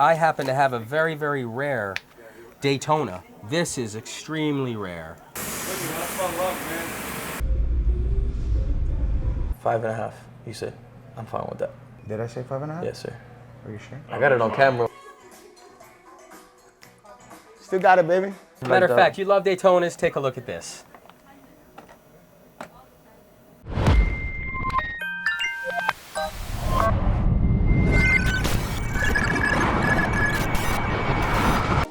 I happen to have a very, very rare Daytona. This is extremely rare. 5.5, you said. I'm fine with that. Did I say 5.5? Yes, sir. Are you sure? I got it on camera. Still got it, baby. Matter of fact, you love Daytonas, take a look at this.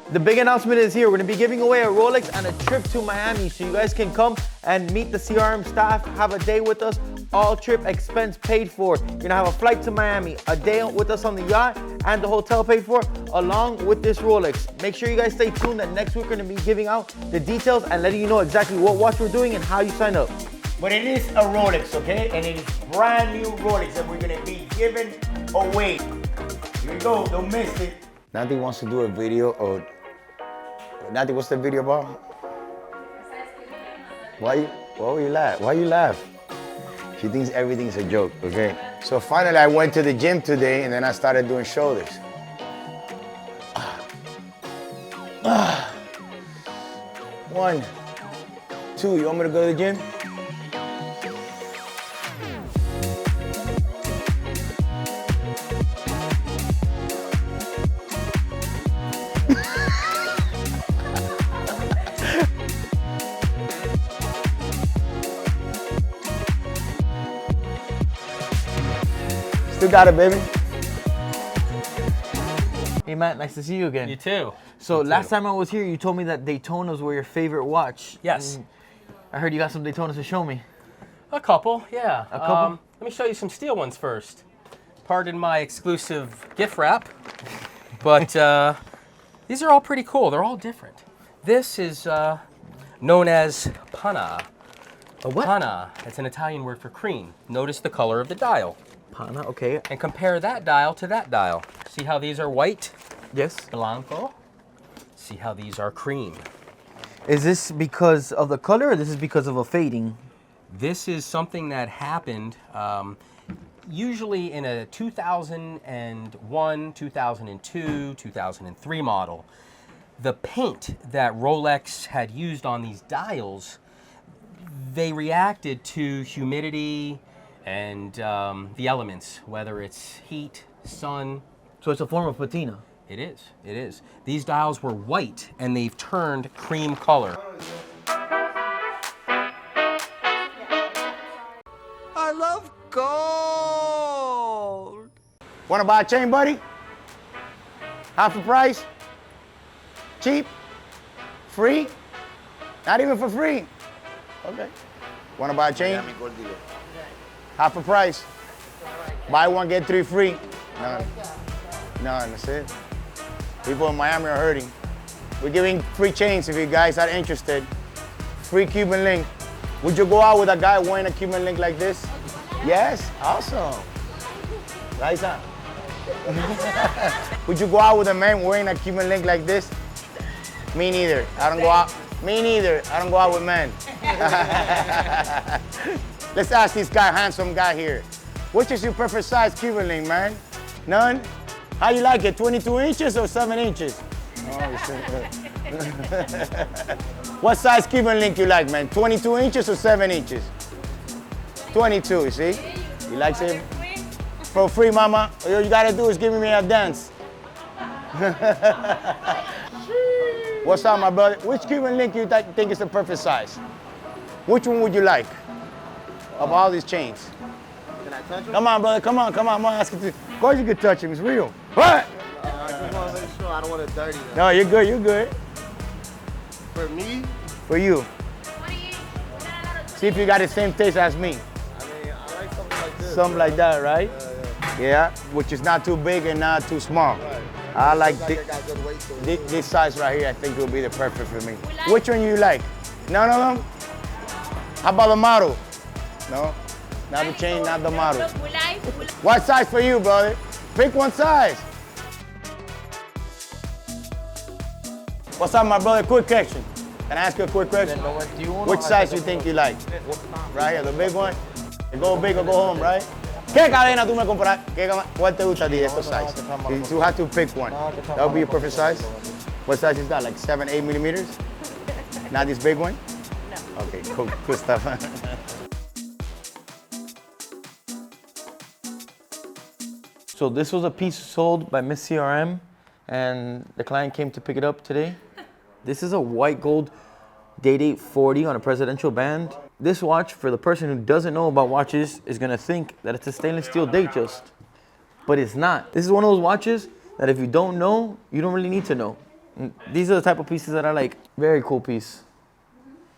The big announcement is here. We're gonna be giving away a Rolex and a trip to Miami, so you guys can come and meet the CRM staff, have a day with us, all trip expense paid for. You're gonna have a flight to Miami, a day with us on the yacht, and the hotel paid for, along with this Rolex. Make sure you guys stay tuned that next week we're gonna be giving out the details and letting you know exactly what watch we're doing and how you sign up. But it is a Rolex, okay? And it is brand new Rolex that we're gonna be giving away. Here we go, don't miss it. Natalie wants to do a video of... Natalie, what's the video about? Why you laugh? Why you laugh? She thinks everything's a joke, okay? So finally I went to the gym today and then I started doing shoulders. 1, 2, you want me to go to the gym? Still got it, baby. Hey Matt, nice to see you again. You too. So last time I was here, you told me that Daytonas were your favorite watch. Yes. I heard you got some Daytonas to show me. A couple, yeah. A couple? Let me show you some steel ones first. Pardon my exclusive gift wrap, but these are all pretty cool. They're all different. This is known as panna. A what? Panna. It's an Italian word for cream. Notice the color of the dial. Panna, okay. And compare that dial to that dial. See how these are white? Yes. Blanco. See how these are cream. Is this because of the color or this is because of a fading? This is something that happened usually in a 2001, 2002, 2003 model. The paint that Rolex had used on these dials, they reacted to humidity and the elements, whether it's heat, sun. So it's a form of patina. It is, it is. These dials were white and they've turned cream color. I love gold. Wanna buy a chain, buddy? Half the price? Cheap? Free? Not even for free. Okay. Wanna buy a chain? Half the price. Buy one, get 3 free. None. None, that's it. People in Miami are hurting. We're giving free chains if you guys are interested. Free Cuban link. Would you go out with a guy wearing a Cuban link like this? Yes? Awesome. Liza. Would you go out with a man wearing a Cuban link like this? Me neither. I don't go out. Me neither. I don't go out with men. Let's ask this guy, handsome guy here. Which is your preferred size Cuban link, man? None? How you like it, 22 inches or 7 inches? What size Cuban link you like, man? 22 inches or 7 inches? 22, you see? You like it? For free, mama. All you gotta do is give me a dance. What's up, my brother? Which Cuban link you think is the perfect size? Which one would you like of all these chains? Can I touch him? Come on, brother, come on, come on. I'm gonna ask you to. Of course you can touch him, it's real. What? I just want to make sure I don't want it dirty. Though. No, you're good, you're good. For me? For you. See if you got the same taste as me. I mean, I like something like this. Something like that, right? Yeah. Yeah, which is not too big and not too small. Right. I like I got good weight to it. this size right here. I think will be the perfect for me. Which one you like? None of them? How about the model? No? Not the chain, not the model. What size for you, brother? Pick one size. What's up, my brother? Quick question. Can I ask you a quick question? Which size you think you like? Right here, the big one? You go big or go home, right? ¿Qué cadena tú me compras? ¿Cuál te gusta a ti? Estos size. You have to pick one. That would be your perfect size. What size is that? Like 7, 8 millimeters? Not this big one? No. Okay, cool, good stuff. So this was a piece sold by Miss CRM, and the client came to pick it up today. This is a white gold Day-Date 40 on a presidential band. This watch, for the person who doesn't know about watches, is gonna think that it's a stainless steel Datejust, but it's not. This is one of those watches that if you don't know, you don't really need to know. And these are the type of pieces that are like, very cool piece.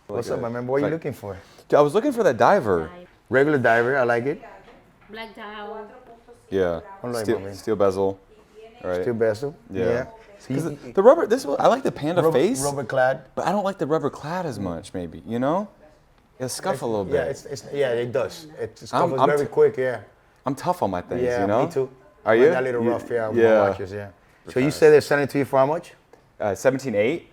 What's up, my man? What are you looking for? I was looking for that diver. Regular diver, I like it. Black dial. Yeah. Like Steel bezel. Right. Steel bezel. Yeah. So The rubber. I like the panda face, Rubber clad. but I don't like the rubber clad as much. Maybe you know, it'll scuff a little bit. Yeah, it does. It I'm scuffles very quick. Yeah. I'm tough on my things. Yeah, you know. me too. Are Mine's you? a little rough, yeah, with Yeah. my watches, yeah. So you say they're selling it to you for how much? 17.8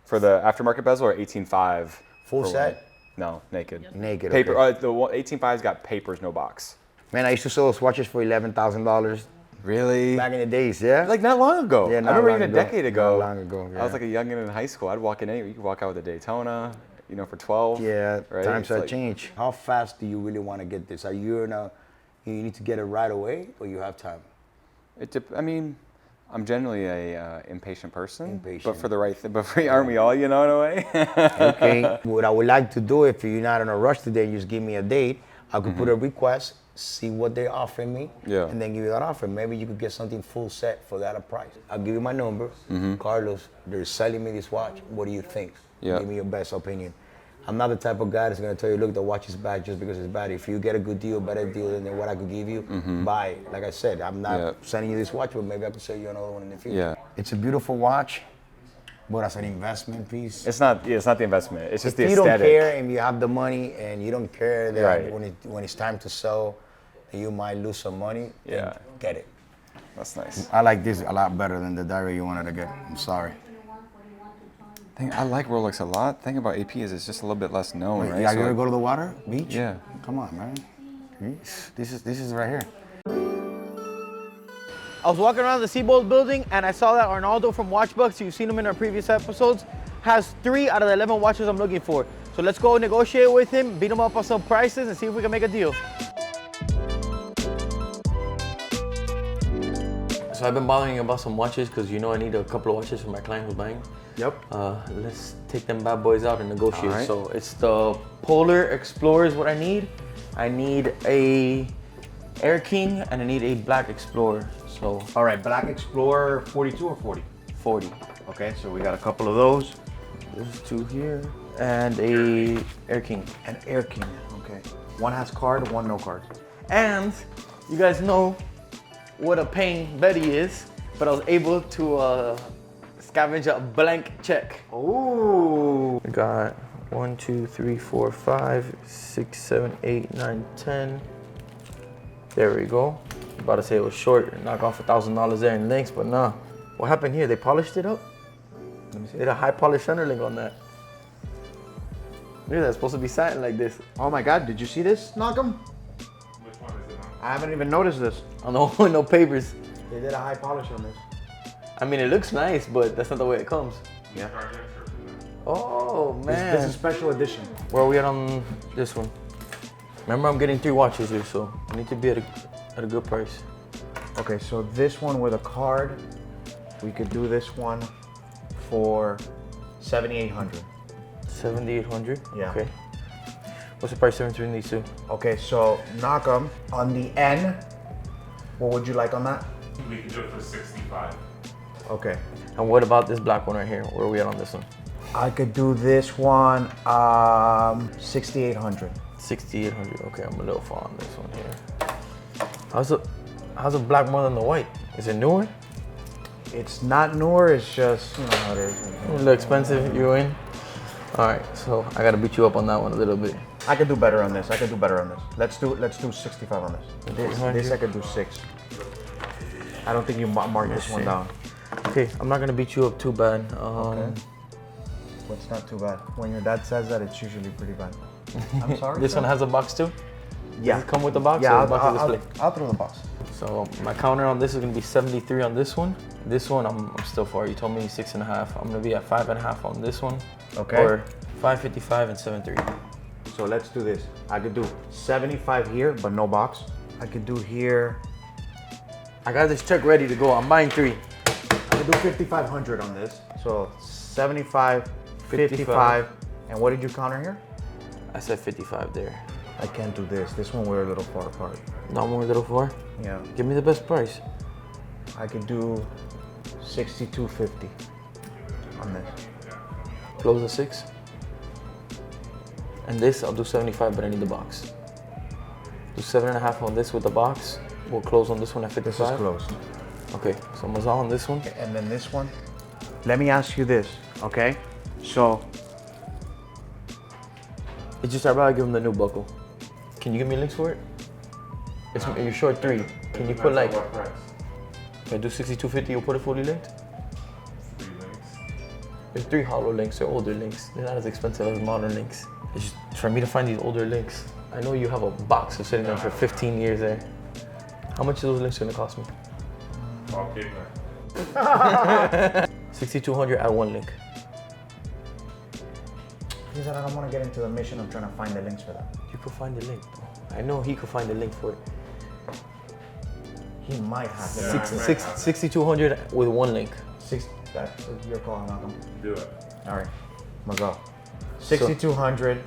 for the aftermarket bezel, or 18.5. Full for set? one. No, naked. Naked. Paper. Okay. The 18.5's got papers, no box. Man, I used to sell those watches for $11,000 Really? back in the days, yeah? Like not long ago. Yeah, I not remember long even a ago. decade ago. Not long ago, I was yeah. like a youngin in high school. I'd walk in anywhere. You could walk out with a Daytona, you know, for 12. Yeah, right? times It's have like- changed. How fast do you really want to get this? Are you you need to get it right away, or you have time? I mean, I'm generally a impatient person. Impatient. But for the right thing. But aren't we all, you know, in a way? Okay. What I would like to do, if you're not in a rush today, you just give me a date. I could put a request, see what they're offering me, Yeah. and then give you that offer. Maybe you could get something full set for that price. I'll give you my number. Carlos, they're selling me this watch. What do you think? Yeah. Give me your best opinion. I'm not the type of guy that's gonna tell you, look, the watch is bad just because it's bad. If you get a good deal, better deal than what I could give you, buy it. Like I said, I'm not Yeah. sending you this watch, but maybe I could sell you another one in the future. Yeah. It's a beautiful watch, but as an investment piece. It's not the investment. It's just If the you aesthetic. don't care and you have the money and you don't care that Right. when it's time to sell, you might lose some money, then Yeah. get it. That's nice. I like this a lot better than the diary you wanted to get. I'm sorry. I like Rolex a lot. Thing about AP is it's just a little bit less known, right? Yeah, So, you ever go to the water, beach? Yeah. Come on, man. This is right here. I was walking around the Seybold Building and I saw that Arnaldo from Watchbucks, you've seen him in our previous episodes, has 3 out of the 11 watches I'm looking for. So let's go negotiate with him, beat him up on some prices and see if we can make a deal. So I've been bothering you about some watches because you know I need a couple of watches for my client who's buying. Yep. Let's take them bad boys out and negotiate. All right. So it's the Polar Explorer is what I need. I need a Air King and I need a Black Explorer. So All right, Black Explorer 42 or 40? 40. Okay, so we got a couple of those. There's 2 here and a Air King. An Air King, okay. One has card, one no card. And you guys know what a pain Betty is, but I was able to scavenge a blank check. Ooh. We got 1, 2, 3, 4, 5, 6, 7, 8, 9, 10. There we go. About to say it was short, knock off $1,000 there in links, but nah. What happened here? They polished it up? Let me see. They did a high polished underlink on that. Look at that, it's supposed to be satin like this. Oh my God, did you see this, Knock'em? Which one is it on? I haven't even noticed this. On the no papers. They did a high polish on this. I mean, it looks nice, but that's not the way it comes. Yeah. Oh, man. This is special edition. Where are we at on this one? Remember, I'm getting 3 watches here, so I need to be at a good price. Okay, so this one with a card, we could do this one for 7,800. 7,800? Yeah. Okay. What's the price difference between these two? Okay, so Knock'em on the N. What would you like on that? We can do it for 65. Okay. And what about this black one right here? Where are we at on this one? I could do this one 6,800. 6,800. Okay, I'm a little far on this one here. How's the black more than the white? Is it newer? It's not newer, it's just, you know how it is. A little expensive. You in? All right, so I gotta beat you up on that one a little bit. I could do better on this. Let's do 65 on this. This I could do 6. I don't think you marked this one down. Okay, I'm not gonna beat you up too bad. Okay. Well, it's not too bad. When your dad says that, it's usually pretty bad. I'm sorry. This one has a box too? Does it come with the box? Yeah, or box display? I'll throw the box. So my counter on this is gonna be 73 on this one. This one I'm still far. You told me 6.5. I'm gonna be at 5.5 on this one. Okay. Or 555 and 73. So let's do this. I could do 75 here, but no box. I could do here. I got this check ready to go. I'm buying 3. I could do 5,500 on this. So 75, 55. And what did you counter here? I said 55 there. I can't do this. This one we're a little far apart. Not more little for? Yeah. Give me the best price. I could do 62.50 on this. Close at 6. And this I'll do 75, but I need the box. Do 7.5 on this with the box. We'll close on this one at 55. This is closed. Okay, so Mazal on this one. And then this one. Let me ask you this, okay? So It's just I'd rather give him the new buckle. Can you give me links for it? You're short 3. Can you put like? What price? If I do 62.50, you'll put it fully linked. 3 links. There's 3 hollow links. They're older links. They're not as expensive as modern links. It's just for me to find these older links. I know you have a box of sitting there for 15 years there. How much are those links gonna cost me? Okay, man. 6,200 at 1 link. he said I don't want to get into the mission of trying to find the links for that. You could find the link, bro. I know he could find the link for it. He might have the Yeah. link. 6,200 with 1 link. That's your call, Malcolm. Do it. All right, Mazal. 6,200.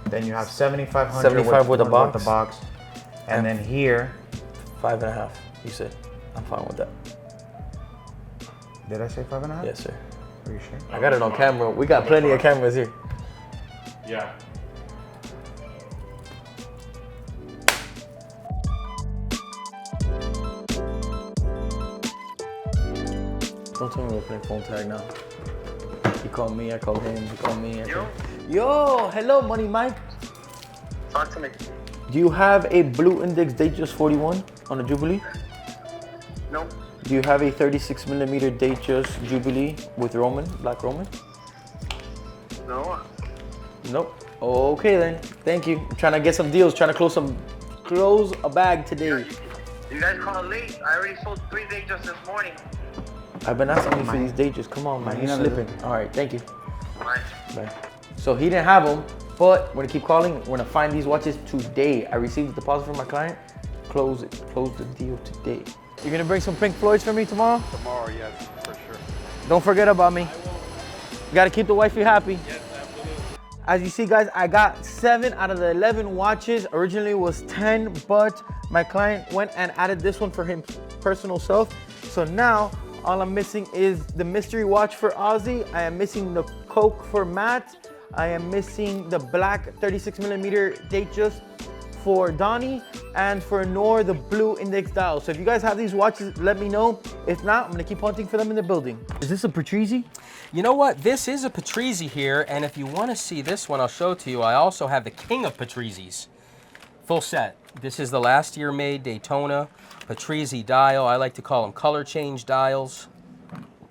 Then you have 7,500 75 with the box. With the box. And then here, 5.5. You said. I'm fine with that. did I say 5.5? Yes, sir. Are you sure? I got it on camera. We got plenty of cameras here. Yeah. Don't tell me we're playing phone tag now. He called me, I called him, he called me. Yo, hello, Money Mike. Talk to me. Do you have a Blue Index Datejust 41 on a Jubilee? No. Do you have a 36mm Datejust Jubilee with Roman, black Roman? No. Nope. Okay then. Thank you. I'm trying to get some deals, trying to close a bag today. You guys called late. I already sold 3 days just this morning. I've been asking you for these Datejusts. Come on, man. You're slipping. All right, thank you. Bye. Bye. So he didn't have them, but we're gonna keep calling. We're gonna find these watches today. I received the deposit from my client. Close it. Close the deal today. You're gonna bring some Pink Floyds for me tomorrow? Tomorrow, yes, for sure. Don't forget about me. You gotta keep the wifey happy. Yes, absolutely. As you see, guys, I got 7 out of the 11 watches. Originally it was 10, but my client went and added this one for him personal self. So now all I'm missing is the mystery watch for Ozzy. I am missing the Coke for Matt. I am missing the black 36mm Datejust for Donnie, and for Noor, the blue index dial. So if you guys have these watches, let me know. If not, I'm gonna keep hunting for them in the building. Is this a Patrizzi? You know what? This is a Patrizzi here, and if you want to see this one, I'll show it to you. I also have the king of Patrizzis. Full set. This is the last year made Daytona Patrizzi dial. I like to call them color change dials.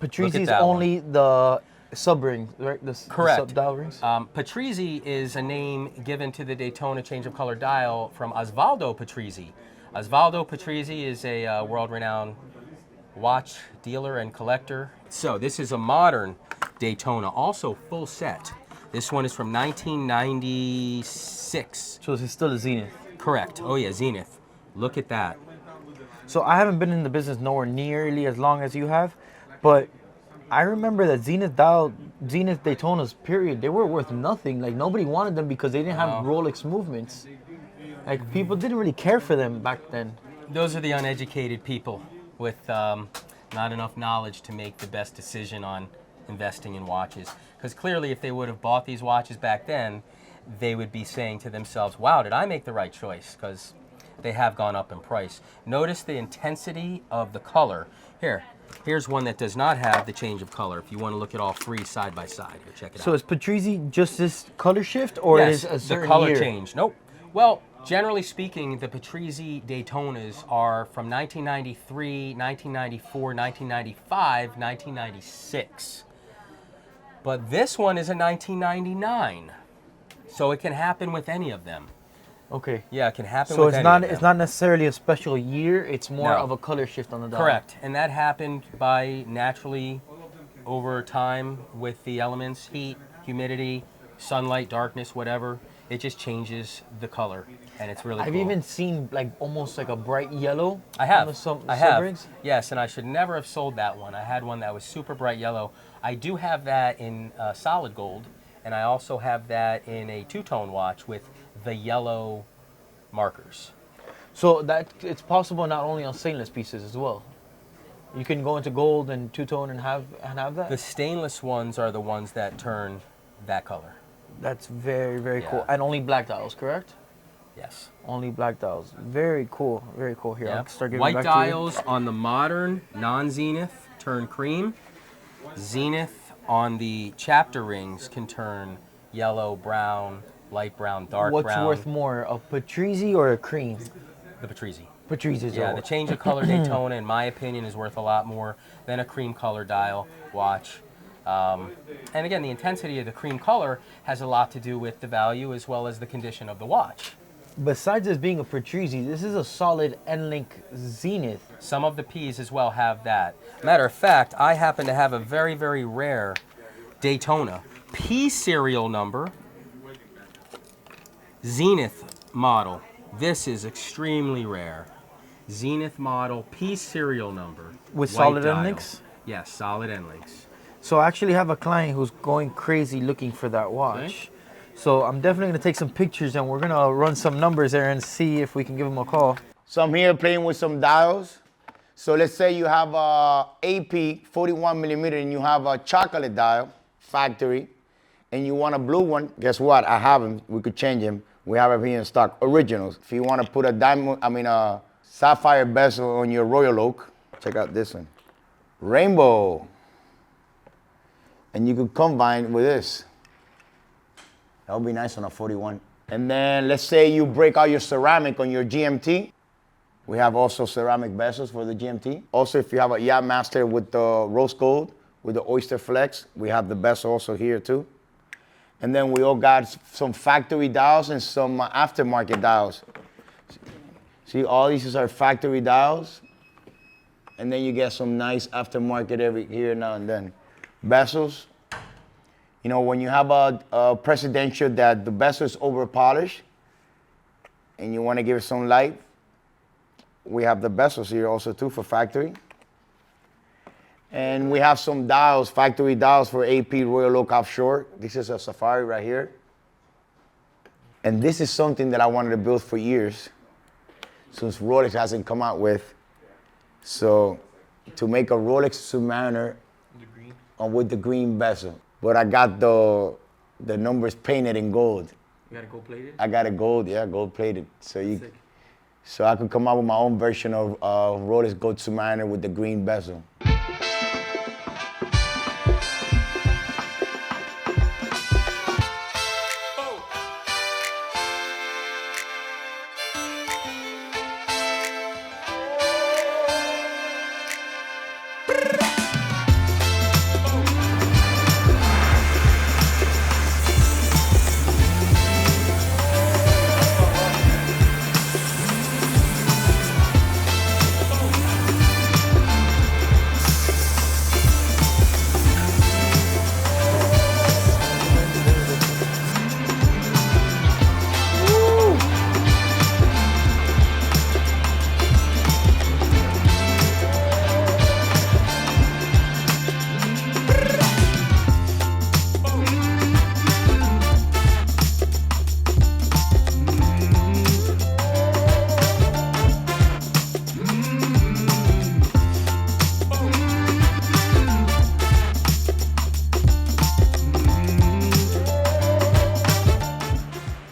Patrizzi is that only the sub rings, right? Correct. The sub dial rings. Patrizzi is a name given to the Daytona change of color dial from Osvaldo Patrizzi. Osvaldo Patrizzi is a world-renowned watch dealer and collector. So this is a modern Daytona, also full set. This one is from 1996. So this is still a Zenith. Correct. Oh yeah, Zenith. Look at that. So I haven't been in the business nowhere nearly as long as you have, but I remember that Zenith Daytonas, period, they were worth nothing. Like nobody wanted them because they didn't have Rolex movements. Like people didn't really care for them back then. Those are the uneducated people with not enough knowledge to make the best decision on investing in watches. Because clearly if they would have bought these watches back then, they would be saying to themselves, wow, did I make the right choice? Because they have gone up in price. Notice the intensity of the color. Here's one that does not have the change of color. If you want to look at all 3 side by side, here, check it out. So is Patrizzi just this color shift, or Yes, is a certain the color year? change. Nope. Well, generally speaking, the Patrizzi Daytonas are from 1993, 1994, 1995, 1996. But this one is a 1999. So it can happen with any of them. Okay. Yeah, it can happen So with it's any not of it's them. not necessarily a special year. It's more No. of a color shift on the dial. Correct. And that happened by naturally over time with the elements, heat, humidity, sunlight, darkness, whatever. It just changes the color, and it's really I've cool. even seen like almost like a bright yellow. I have. On some I have. Sebrings. Yes, and I should never have sold that one. I had one that was super bright yellow. I do have that in solid gold, and I also have that in a two-tone watch with the yellow markers. So that it's possible not only on stainless pieces as well. You can go into gold and two-tone and have that. The stainless ones are the ones that turn that color. That's very, very cool. Yeah. And only black dials, correct? Yes. Only black dials. Very cool. Very cool. Here, I'll Yep. start giving White back to you. dials on the modern non-zenith turn cream. Zenith on the chapter rings can turn yellow, brown, light brown, dark What's brown. worth more, a Patrizzi or a cream? The Patrizzi. Patrizzi's. Yeah, the change of color Daytona, in my opinion, is worth a lot more than a cream color dial watch. And again, the intensity of the cream color has a lot to do with the value as well as the condition of the watch. Besides this being a Patrizzi, this is a solid N-Link Zenith. Some of the P's as well have that. Matter of fact, I happen to have a very, very rare Daytona P serial number, Zenith model. This is extremely rare. Zenith model P serial number. With white solid dial. N-Links? Yes, solid N-Links. So I actually have a client who's going crazy looking for that watch. Okay. So I'm definitely gonna take some pictures and we're gonna run some numbers there and see if we can give him a call. So I'm here playing with some dials. So let's say you have a AP 41 millimeter and you have a chocolate dial, factory, and you want a blue one. Guess what? I have them. We could change them. We have them here in stock, originals. If you want to put a sapphire bezel on your Royal Oak, check out this one, rainbow. And you could combine with this. That would be nice on a 41. And then let's say you break out your ceramic on your GMT. We have also ceramic bezels for the GMT. Also, if you have a Yacht Master with the rose gold, with the Oyster Flex, we have the bezel also here too. And then we all got some factory dials and some aftermarket dials. See, all these are factory dials. And then you get some nice aftermarket every here now and then. Bezels. You know, when you have a presidential that the bezel is over polished and you want to give it some light, we have the bezels here also too for factory. And we have some dials, factory dials for AP Royal Oak Offshore. This is a Safari right here. And this is something that I wanted to build for years, since Rolex hasn't come out with. So to make a Rolex Submariner with the green bezel. But I got the numbers painted in gold. You got it gold plated? I got it gold, yeah, gold plated. So I could come out with my own version of Rolex Gold Submariner with the green bezel.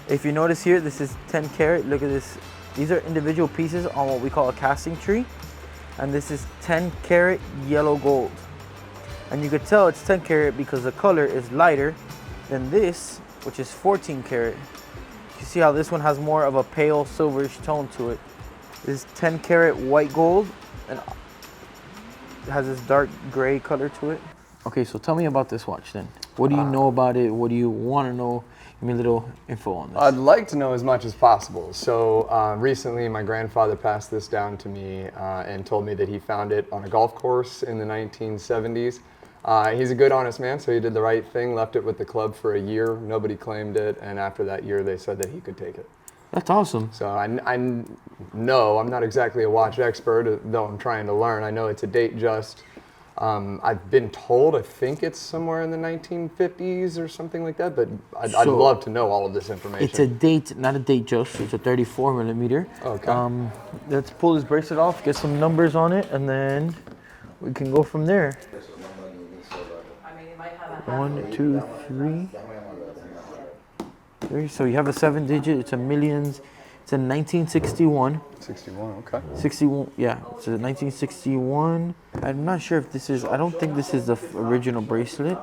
If you notice here, this is 10 karat. Look at this. These are individual pieces on what we call a casting tree. And this is 10 karat yellow gold. And you could tell it's 10 karat because the color is lighter than this, which is 14 karat. You see how this one has more of a pale silverish tone to it. This is 10 karat white gold and it has this dark gray color to it. Okay, so tell me about this watch then. What do you know about it? What do you want to know? Give me a little info on this. I'd like to know as much as possible. So recently my grandfather passed this down to me and told me that he found it on a golf course in the 1970s. He's a good, honest man, so he did the right thing, left it with the club for a year. Nobody claimed it, and after that year they said that he could take it. That's awesome. So I know I'm not exactly a watch expert, though I'm trying to learn. I know it's a Datejust. I've been told, I think it's somewhere in the 1950s or something like that, but I'd love to know all of this information. It's a not a Datejust. It's a 34 millimeter. Okay. Let's pull this bracelet off, get some numbers on it, and then we can go from there. 1, 2, 3. So you have a 7-digit. It's a millions. It's a 1961. 61, okay. 61, yeah. It's a 1961. I'm not sure if this is. I don't think this is the original bracelet,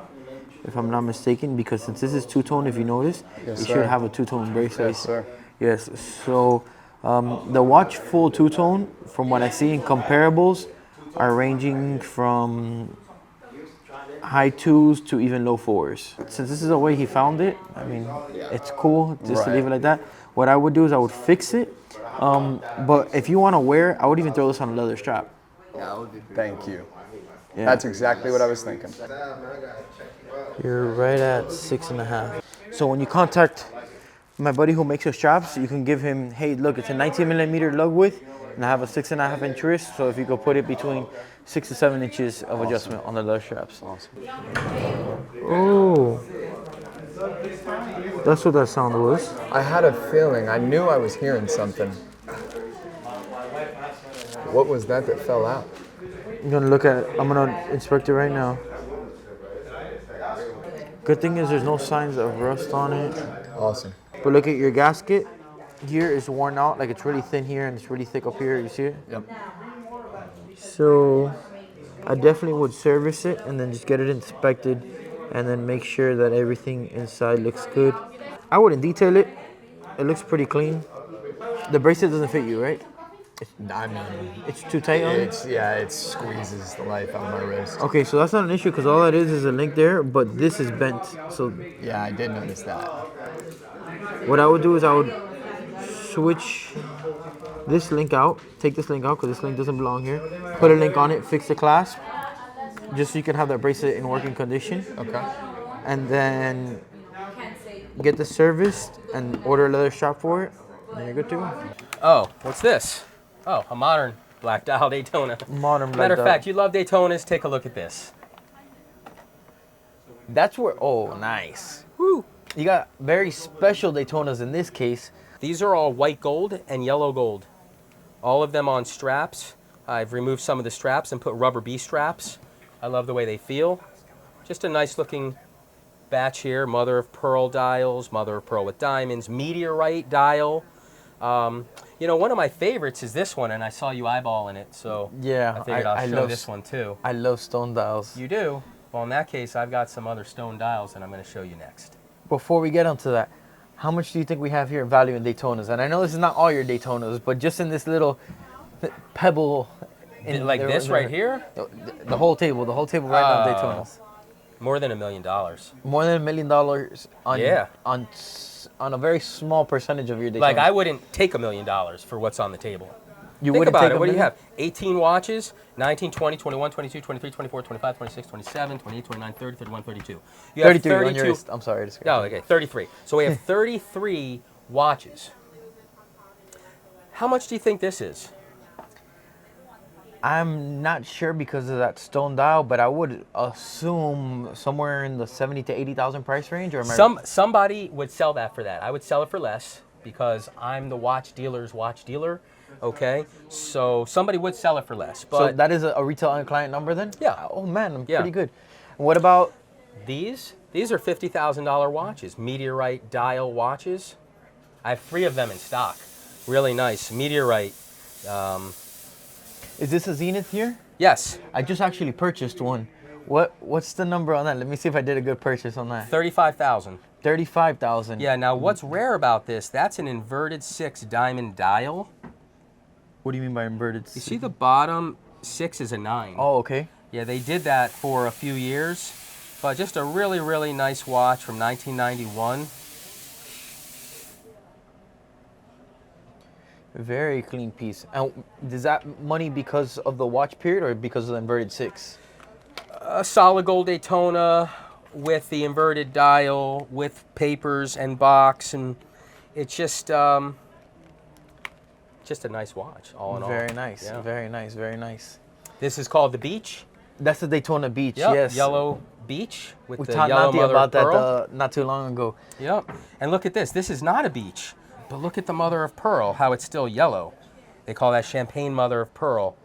if I'm not mistaken, because since this is two-tone, if you notice, Yes, it sir. should have a two-tone bracelet. Yes, sir. Yes. So the watch full two-tone, from what I see in comparables, are ranging from high 2s to even low 4s. Since this is the way he found it, I mean, it's cool just to leave it like that. What I would do is I would fix it. But if you want to wear it, I would even throw this on a leather strap. Thank you. Yeah. That's exactly what I was thinking. You're right at 6.5. So when you contact my buddy who makes the straps, you can give him, hey, look, it's a 19 millimeter lug width, and I have a 6.5 inch wrist. So if you could put it between 6 to 7 inches of adjustment on the leather straps. Awesome. Oh, that's what that sound was. I had a feeling, I knew I was hearing something. What was that fell out? I'm gonna look at it. I'm gonna inspect it right now. Good thing is there's no signs of rust on it. Awesome. But look at your gasket. Here is worn out, like it's really thin here and it's really thick up here. You see it? Yep. So I definitely would service it and then just get it inspected and then make sure that everything inside looks good. I wouldn't detail it. It looks pretty clean. The bracelet doesn't fit you, right? I mean, It's too tight on you? it squeezes the life out of my wrist. Okay, so that's not an issue because all that is a link there, but this is bent. So Yeah, I did notice that. what I would do is I would switch this link out, take this link out because this link doesn't belong here, put a link on it, fix the clasp, just so you can have that bracelet in working condition, Okay. and then get this serviced and order a leather strap for it, and you're good to go. Oh, what's this? Oh, a modern black dial Daytona. Modern black Matter of dial. fact, you love Daytonas, take a look at this. That's where, oh, nice. Woo. You got very special Daytonas in this case. These are all white gold and yellow gold. All of them on straps. I've removed some of the straps and put rubber B straps. I love the way they feel. Just a nice looking batch here. Mother of pearl dials, mother of pearl with diamonds, meteorite dial. You know, one of my favorites is this one, and I saw you eyeballing it, so Yeah, I figured I'll show this one too. I love stone dials. You do? Well, in that case, I've got some other stone dials that I'm going to show you next. Before we get onto that, how much do you think we have here in value in Daytonas? And I know this is not all your Daytonas, but just in this little pebble. Like this right here? The whole table right now in Daytonas. More than $1 million. More than $1 million on Yeah. on a very small percentage of your Daytonas. Like, I wouldn't take $1 million for what's on the table. You Think wouldn't about take it. a What do you million? have? 18 watches, 19, 20, 21, 22, 23, 24, 25, 26, 27, 28, 29, 30, 31, 32. You have 33 on your wrist. I'm sorry. No, okay, 33. So we have 33 watches. How much do you think this is? I'm not sure because of that stone dial, but I would assume somewhere in the 70 to 80,000 price range. Or am I Somebody would sell that for that. I would sell it for less because I'm the watch dealer's watch dealer. Okay, so somebody would sell it for less. But so that is a retail and client number then? Yeah. Oh man, I'm Yeah. pretty good. What about these are $50,000 watches, meteorite dial watches. I have 3 of them in stock. Really nice meteorite. is this a Zenith here? Yes, I just actually purchased one. What's the number on that? Let me see if I did a good purchase on that. 35,000. 35,000. Yeah. Now, what's rare about this? That's an inverted 6 diamond dial. What do you mean by inverted? You see the bottom 6 is a 9. Oh, okay. Yeah, they did that for a few years, but just a really, really nice watch from 1991. Very clean piece. And is that money because of the watch period or because of the inverted 6? A solid gold Daytona with the inverted dial, with papers and box, and it's just a nice watch, all in all. Very nice, Yeah. very nice, very nice. This is called the Beach. That's the Daytona Beach, Yep, yes. yellow beach with We the talked yellow Natalie mother about of pearl. that not too long ago. Yep. And look at this. This is not a beach, but look at the mother of pearl, how it's still yellow. They call that champagne mother of pearl.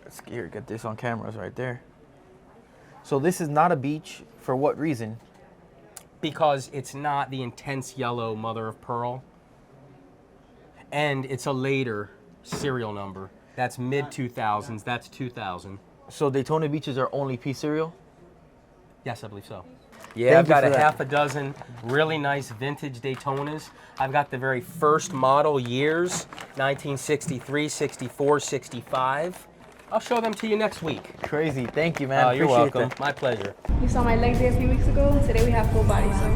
Let's here, get this on cameras right there. So this is not a beach. For what reason? Because it's not the intense yellow mother of pearl. And it's a later serial number. That's mid-2000s. That's 2000. So Daytona Beaches are only P serial? Yes, I believe so. Yeah, Thank I've you got for a that. half a dozen really nice vintage Daytonas. I've got the very first model years, 1963, 64, 65. I'll show them to you next week. Crazy. Thank you, man. You're Appreciate welcome. that. My pleasure. You saw my leg day a few weeks ago. Today we have full body, so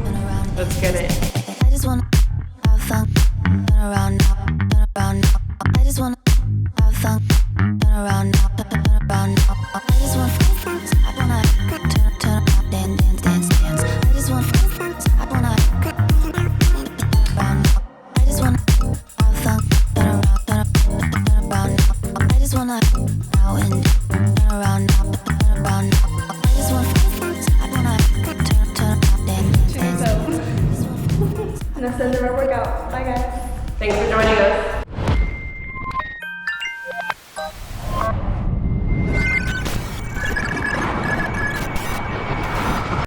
let's get it. I just wanna have fun, turn around now, turn around now. I just wanna have fun, turn around now, turn around now. I just want fun, I wanna turn around, dance. I just want fun, I wanna turn around now. I just wanna have fun, turn around now. I just wanna now and turn around now, turn around now. I just want fun, I wanna turn around, dance. And that's the end of our workout. Bye, guys. Thanks for joining us.